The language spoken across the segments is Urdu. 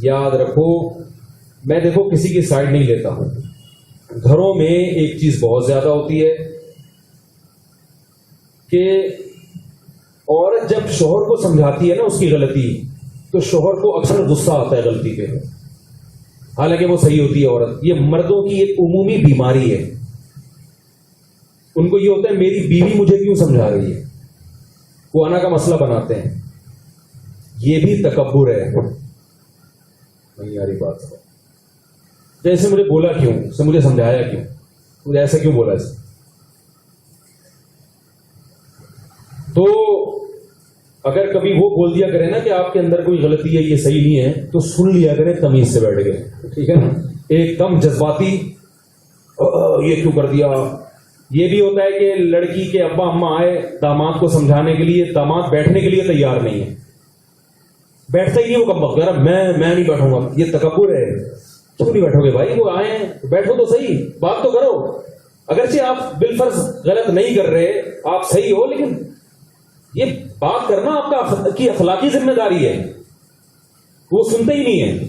یاد رکھو میں دیکھو کسی کی سائڈ نہیں لیتا ہوں. گھروں میں ایک چیز بہت زیادہ ہوتی ہے کہ عورت جب شوہر کو سمجھاتی ہے نا اس کی غلطی، تو شوہر کو اکثر غصہ آتا ہے غلطی پہ، حالانکہ وہ صحیح ہوتی ہے عورت. یہ مردوں کی ایک عمومی بیماری ہے. ان کو یہ ہوتا ہے میری بیوی مجھے کیوں سمجھا رہی ہے، وہ آنا کا مسئلہ بناتے ہیں. یہ بھی تکبر ہے. نہیں یاری بات ہے. جیسے مجھے بولا کیوں، اسے مجھے سمجھایا کیوں، مجھے ایسا کیوں بولا اسے. تو اگر کبھی وہ بول دیا کرے نا کہ آپ کے اندر کوئی غلطی ہے، یہ صحیح نہیں ہے، تو سن لیا کرے تمیز سے بیٹھ گئے. ٹھیک ہے نا. ایک دم جذباتی یہ کیوں کر دیا. یہ بھی ہوتا ہے کہ لڑکی کے ابا اماں آئے داماد کو سمجھانے کے لیے، داماد بیٹھنے کے لیے تیار نہیں ہے، بیٹھتا ہی نہیں وہ کم وقت. یار میں نہیں بیٹھوں گا. یہ تکبر ہے. کیوں نہیں بیٹھو گے بھائی؟ وہ آئے ہیں بیٹھو تو صحیح، بات تو کرو. اگرچہ آپ بالفرض غلط نہیں کر رہے، آپ صحیح ہو، لیکن یہ بات کرنا آپ کی اخلاقی ذمہ داری ہے. وہ سنتے ہی نہیں ہیں،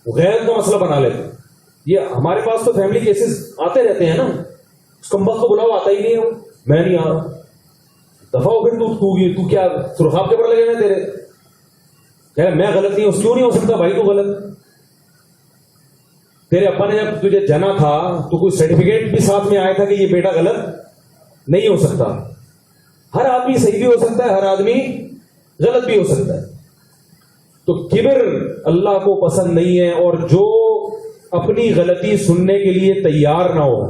غیر کا مسئلہ بنا لیتے. یہ ہمارے پاس تو فیملی کیسز آتے رہتے ہیں نا. اس کمبخت کو بلاؤ، آتا ہی نہیں ہے، میں نہیں آ رہا. دفعہ ہو پھر تو کیا سرخاب کے پر لگے ہوئے تیرے. کہہ رہے میں غلط نہیں ہوں. کیوں نہیں ہو سکتا بھائی تو غلط؟ تیرے ابا نے جب تجھے جنا تھا تو کوئی سرٹیفکیٹ بھی ساتھ میں آیا تھا کہ یہ بیٹا غلط نہیں ہو سکتا. ہر آدمی صحیح بھی ہو سکتا ہے، ہر آدمی غلط بھی ہو سکتا ہے. تو کبر اللہ کو پسند نہیں ہے. اور جو اپنی غلطی سننے کے لیے تیار نہ ہو،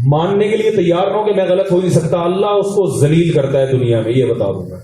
ماننے کے لیے تیار نہ ہو کہ میں غلط ہو نہیں سکتا، اللہ اس کو ذلیل کرتا ہے دنیا میں. یہ بتا دوں میں.